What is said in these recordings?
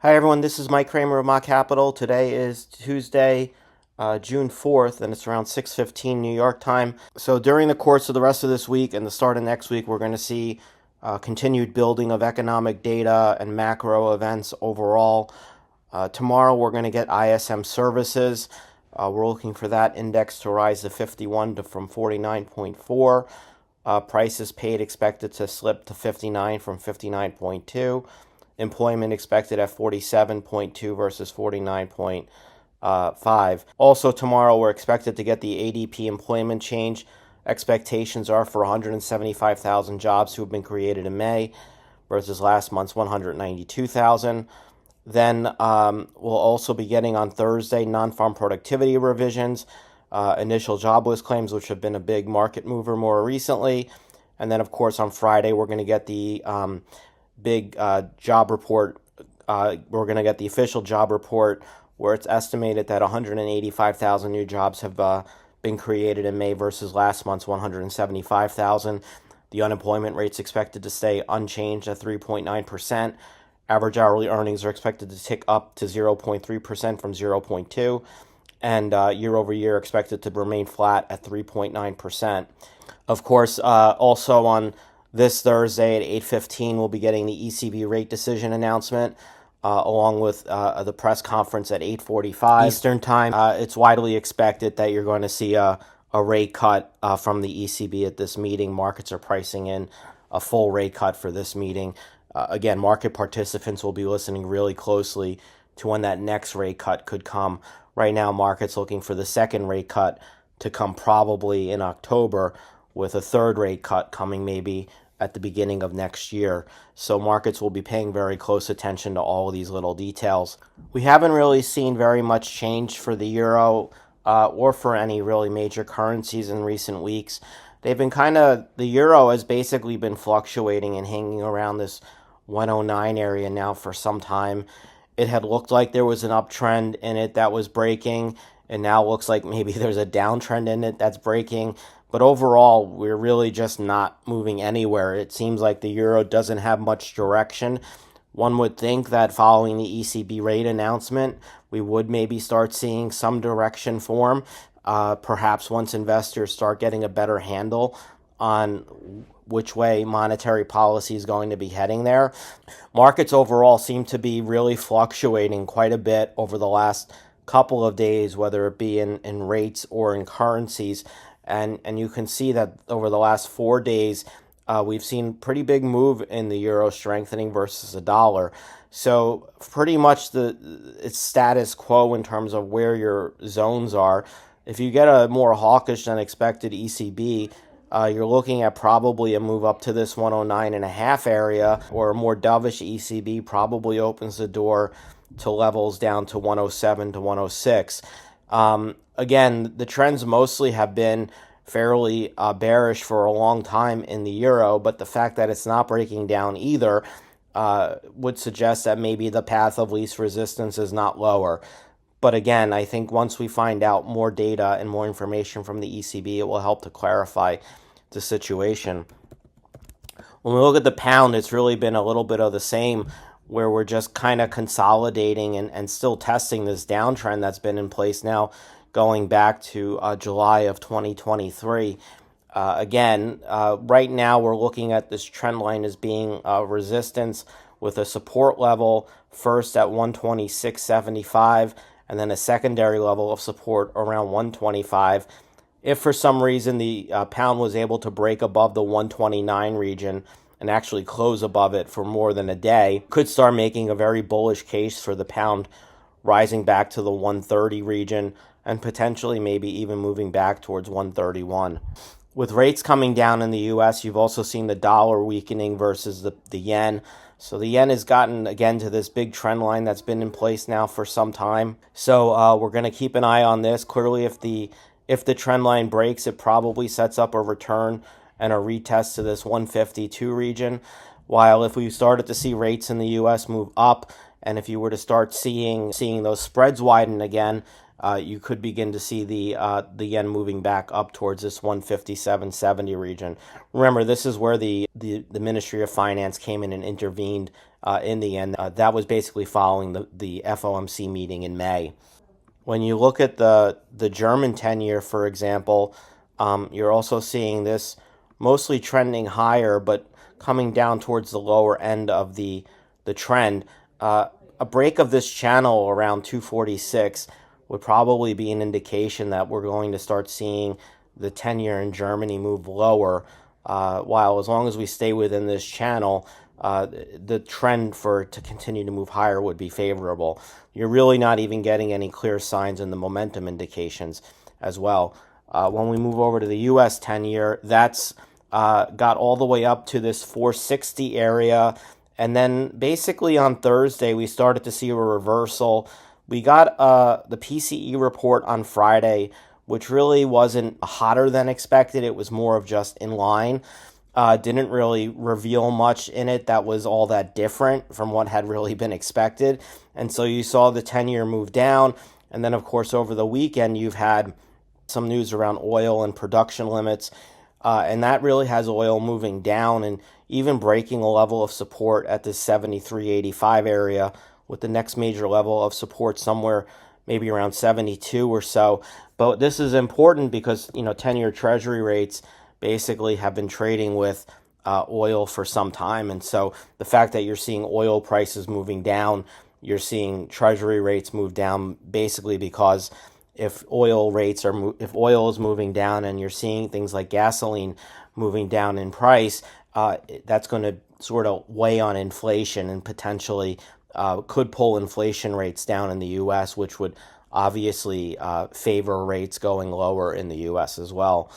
Hi everyone, this is Mike Kramer of Ma Capital. Today is Tuesday, June 4th, and it's around 6:15 New York time. So during the course of the rest of this week and the start of next week, we're going to see continued building of economic data and macro events overall. Tomorrow we're going to get ISM services. We're looking for that index to rise to 51 from 49.4. Prices paid expected to slip to 59 from 59.2. Employment expected at 47.2 versus 49.5. Also tomorrow we're expected to get the ADP employment change. Expectations are for 175,000 jobs who have been created in May versus last month's 192,000. Then we'll also be getting on Thursday non-farm productivity revisions, initial jobless claims, which have been a big market mover more recently. And then, of course, on Friday, we're going to get the big job report. We're going to get the official job report where it's estimated that 185,000 new jobs have been created in May versus last month's 175,000. The unemployment rate's expected to stay unchanged at 3.9%. Average hourly earnings are expected to tick up to 0.3% from 0.2%, and year over year expected to remain flat at 3.9%. Of course, also on this Thursday at 8:15, we'll be getting the ECB rate decision announcement, along with the press conference at 8:45 Eastern Time. It's widely expected that you're going to see a rate cut from the ECB at this meeting. Markets are pricing in a full rate cut for this meeting. Again, market participants will be listening really closely to when that next rate cut could come. Right now, markets looking for the second rate cut to come probably in October, with a third rate cut coming maybe at the beginning of next year. So markets will be paying very close attention to all of these little details. We haven't really seen very much change for the euro or for any really major currencies in recent weeks. The euro has basically been fluctuating and hanging around this 109 area now for some time. It had looked like there was an uptrend in it that was breaking, and now looks like maybe there's a downtrend in it that's breaking. But overall, we're really just not moving anywhere. It seems like the euro doesn't have much direction. One would think that following the ECB rate announcement, we would maybe start seeing some direction form, perhaps once investors start getting a better handle on which way monetary policy is going to be heading there. Markets overall seem to be really fluctuating quite a bit over the last couple of days, whether it be in rates or in currencies. And you can see that over the last 4 days, we've seen pretty big move in the euro strengthening versus the dollar. So pretty much it's status quo in terms of where your zones are. If you get a more hawkish than expected ECB, you're looking at probably a move up to this 109.5 area, or a more dovish ECB probably opens the door to levels down to 107 to 106. Again, the trends mostly have been fairly bearish for a long time in the euro, but the fact that it's not breaking down either would suggest that maybe the path of least resistance is not lower. But again, I think once we find out more data and more information from the ECB, it will help to clarify the situation. When we look at the pound, it's really been a little bit of the same, where we're just kind of consolidating and still testing this downtrend that's been in place now going back to July of 2023. Right now we're looking at this trend line as being resistance, with a support level first at 126.75, and then a secondary level of support around 125. If for some reason the pound was able to break above the 129 region and actually close above it for more than a day, could start making a very bullish case for the pound rising back to the 130 region and potentially maybe even moving back towards 131. With rates coming down in the U.S., you've also seen the dollar weakening versus the yen. So the yen has gotten, again, to this big trend line that's been in place now for some time. So we're going to keep an eye on this. Clearly, if the trend line breaks, it probably sets up a return and a retest to this 152 region. While if we started to see rates in the U.S. move up, and if you were to start seeing those spreads widen again, you could begin to see the yen moving back up towards this 157.70 region. Remember, this is where the Ministry of Finance came in and intervened in the end. That was basically following the FOMC meeting in May. When you look at the German 10-year, for example, you're also seeing this mostly trending higher, but coming down towards the lower end of the trend. A break of this channel around 246 would probably be an indication that we're going to start seeing the 10-year in Germany move lower, while as long as we stay within this channel, the trend for it to continue to move higher would be favorable. You're really not even getting any clear signs in the momentum indications as well. When we move over to the US 10-year, that's got all the way up to this 460 area. And then basically on Thursday, we started to see a reversal. We got the PCE report on Friday, which really wasn't hotter than expected. It was more of just in line. Didn't really reveal much in it that was all that different from what had really been expected. And so you saw the 10-year move down. And then, of course, over the weekend, you've had some news around oil and production limits. And that really has oil moving down and even breaking a level of support at the 73.85 area, with the next major level of support somewhere maybe around 72 or so. But this is important because, 10-year treasury rates basically have been trading with oil for some time. And so the fact that you're seeing oil prices moving down, you're seeing treasury rates move down basically because if oil is moving down and you're seeing things like gasoline moving down in price, that's going to sort of weigh on inflation and potentially could pull inflation rates down in the U.S., which would obviously favor rates going lower in the U.S. as well.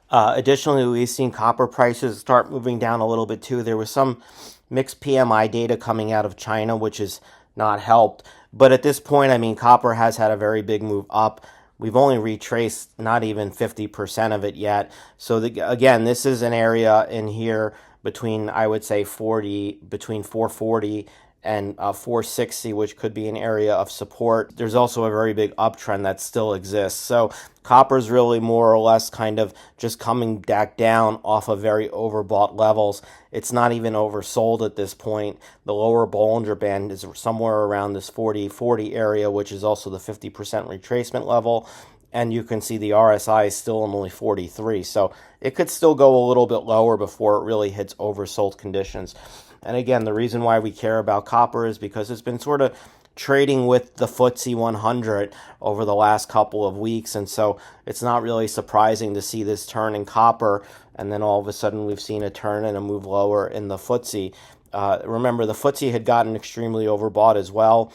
Additionally, we've seen copper prices start moving down a little bit too. There was some mixed PMI data coming out of China, which has not helped. But at this point, copper has had a very big move up. We've only retraced not even 50% of it yet. So again, this is an area in here between, I would say, between 440 and 460, which could be an area of support. There's also a very big uptrend that still exists. So copper's really more or less kind of just coming back down off of very overbought levels. It's not even oversold at this point. The lower Bollinger Band is somewhere around this 40 area, which is also the 50% retracement level. And you can see the RSI is still only 43. So it could still go a little bit lower before it really hits oversold conditions. And again, the reason why we care about copper is because it's been sort of trading with the FTSE 100 over the last couple of weeks. And so it's not really surprising to see this turn in copper. And then all of a sudden we've seen a turn and a move lower in the FTSE. Remember, the FTSE had gotten extremely overbought as well.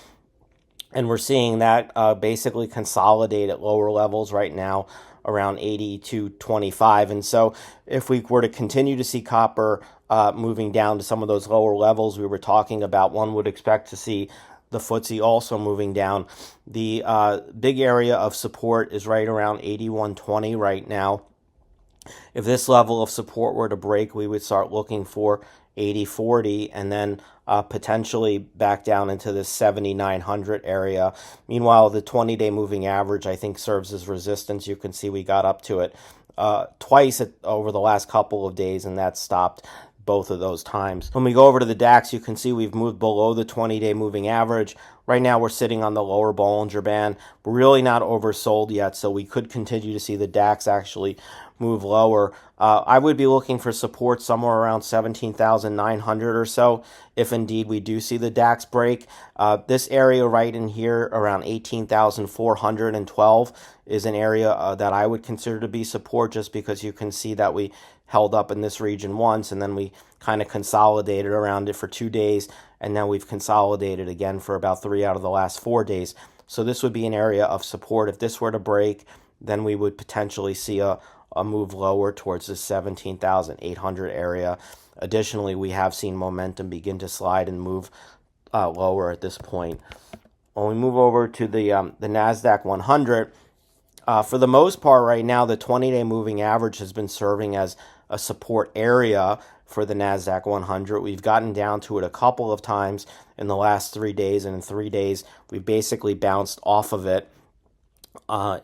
And we're seeing that basically consolidate at lower levels right now, around 80 to 25. And so if we were to continue to see copper moving down to some of those lower levels we were talking about, one would expect to see the FTSE also moving down. The big area of support is right around 81.20 right now. If this level of support were to break, we would start looking for 80.40 and then potentially back down into the 7,900 area. Meanwhile, the 20-day moving average, I think, serves as resistance. You can see we got up to it twice over the last couple of days, and that stopped both of those times. When we go over to the DAX, you can see we've moved below the 20-day moving average. Right now, we're sitting on the lower Bollinger Band. We're really not oversold yet, so we could continue to see the DAX actually move lower. I would be looking for support somewhere around 17,900 or so, if indeed we do see the DAX break. This area right in here, around 18,412, is an area that I would consider to be support, just because you can see that we held up in this region once, and then we kind of consolidated around it for 2 days, and now we've consolidated again for about 3 out of the last 4 days. So this would be an area of support. If this were to break, then we would potentially see a move lower towards the 17,800 area. Additionally, we have seen momentum begin to slide and move lower at this point. When we move over to the NASDAQ 100, for the most part right now, the 20-day moving average has been serving as a support area for the NASDAQ 100. We've gotten down to it a couple of times in the last 3 days, and in 3 days, we basically bounced off of it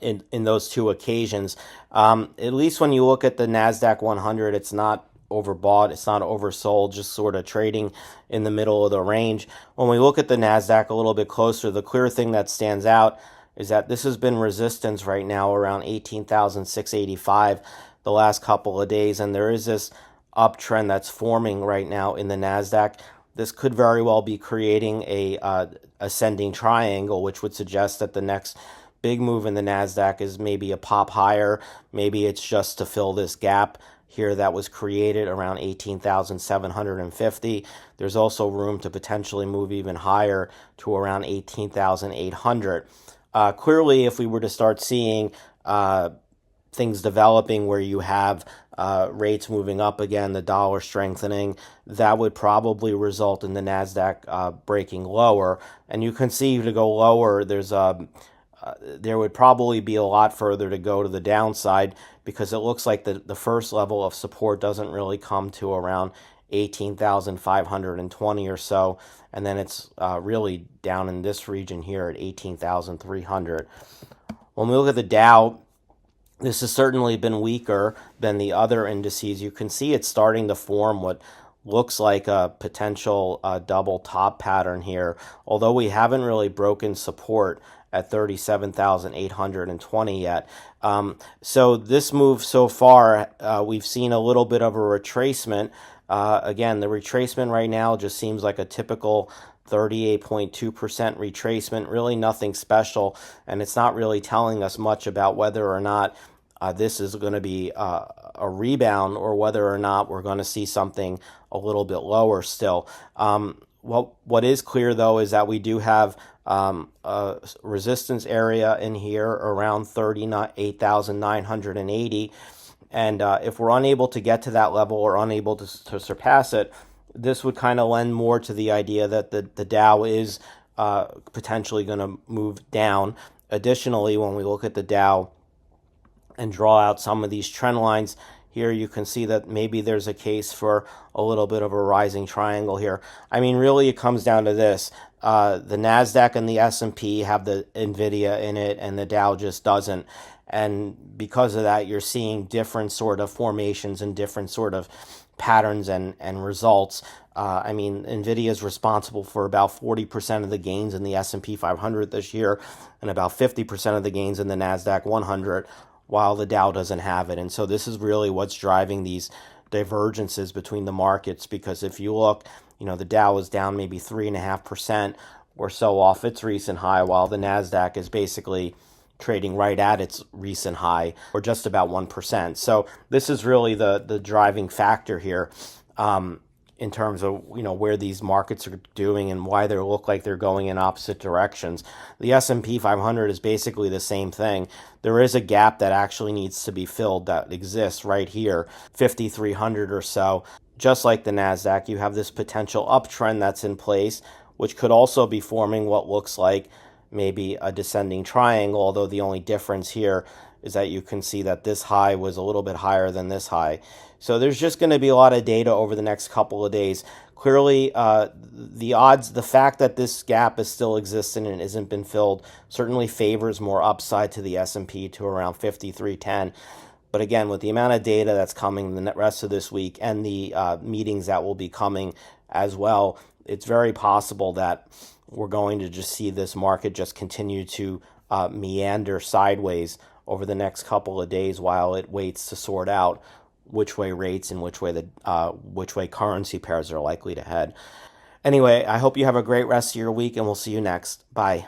in those two occasions. At least when you look at the NASDAQ 100, it's not overbought, it's not oversold, just sort of trading in the middle of the range. When we look at the NASDAQ a little bit closer, the clear thing that stands out is that this has been resistance right now around 18,685 the last couple of days, and there is this uptrend that's forming right now in the NASDAQ. This could very well be creating a ascending triangle, which would suggest that the next big move in the NASDAQ is maybe a pop higher. Maybe it's just to fill this gap here that was created around 18,750. There's also room to potentially move even higher to around 18,800. Clearly, if we were to start seeing things developing where you have rates moving up again, the dollar strengthening, that would probably result in the NASDAQ breaking lower. And you can see to go lower, there would probably be a lot further to go to the downside, because it looks like the first level of support doesn't really come to around 18,520 or so, and then it's really down in this region here at 18,300. When we look at the Dow, this has certainly been weaker than the other indices. You can see it's starting to form what looks like a potential double top pattern here, although we haven't really broken support at 37,820 yet. So this move so far, we've seen a little bit of a retracement. Again, the retracement right now just seems like a typical 38.2% retracement, really nothing special, and it's not really telling us much about whether or not this is going to be a rebound, or whether or not we're going to see something a little bit lower still. What is clear, though, is that we do have a resistance area in here around 38,980. And if we're unable to get to that level, or unable to surpass it, this would kind of lend more to the idea that the Dow is potentially going to move down. Additionally, when we look at the Dow and draw out some of these trend lines, here you can see that maybe there's a case for a little bit of a rising triangle here. I mean, really it comes down to this. The NASDAQ and the S&P have the NVIDIA in it, and the Dow just doesn't. And because of that, you're seeing different sort of formations and different sort of patterns and results. I mean, NVIDIA is responsible for about 40% of the gains in the S&P 500 this year, and about 50% of the gains in the NASDAQ 100, while the Dow doesn't have it. And so this is really what's driving these divergences between the markets, because if you look, the Dow is down maybe 3.5% or so off its recent high, while the NASDAQ is basically trading right at its recent high, or just about 1%. So this is really the driving factor here in terms of where these markets are doing and why they look like they're going in opposite directions. The S&P 500 is basically the same thing. There is a gap that actually needs to be filled that exists right here, 5,300 or so. Just like the NASDAQ, you have this potential uptrend that's in place, which could also be forming what looks like maybe a descending triangle, although the only difference here is that you can see that this high was a little bit higher than this high. So there's just going to be a lot of data over the next couple of days. Clearly, the fact that this gap is still existing and isn't been filled certainly favors more upside to the S&P to around 5310. But again, with the amount of data that's coming the rest of this week, and the meetings that will be coming as well, it's very possible that we're going to just see this market just continue to meander sideways over the next couple of days while it waits to sort out which way rates and which way currency pairs are likely to head. Anyway, I hope you have a great rest of your week, and we'll see you next. Bye.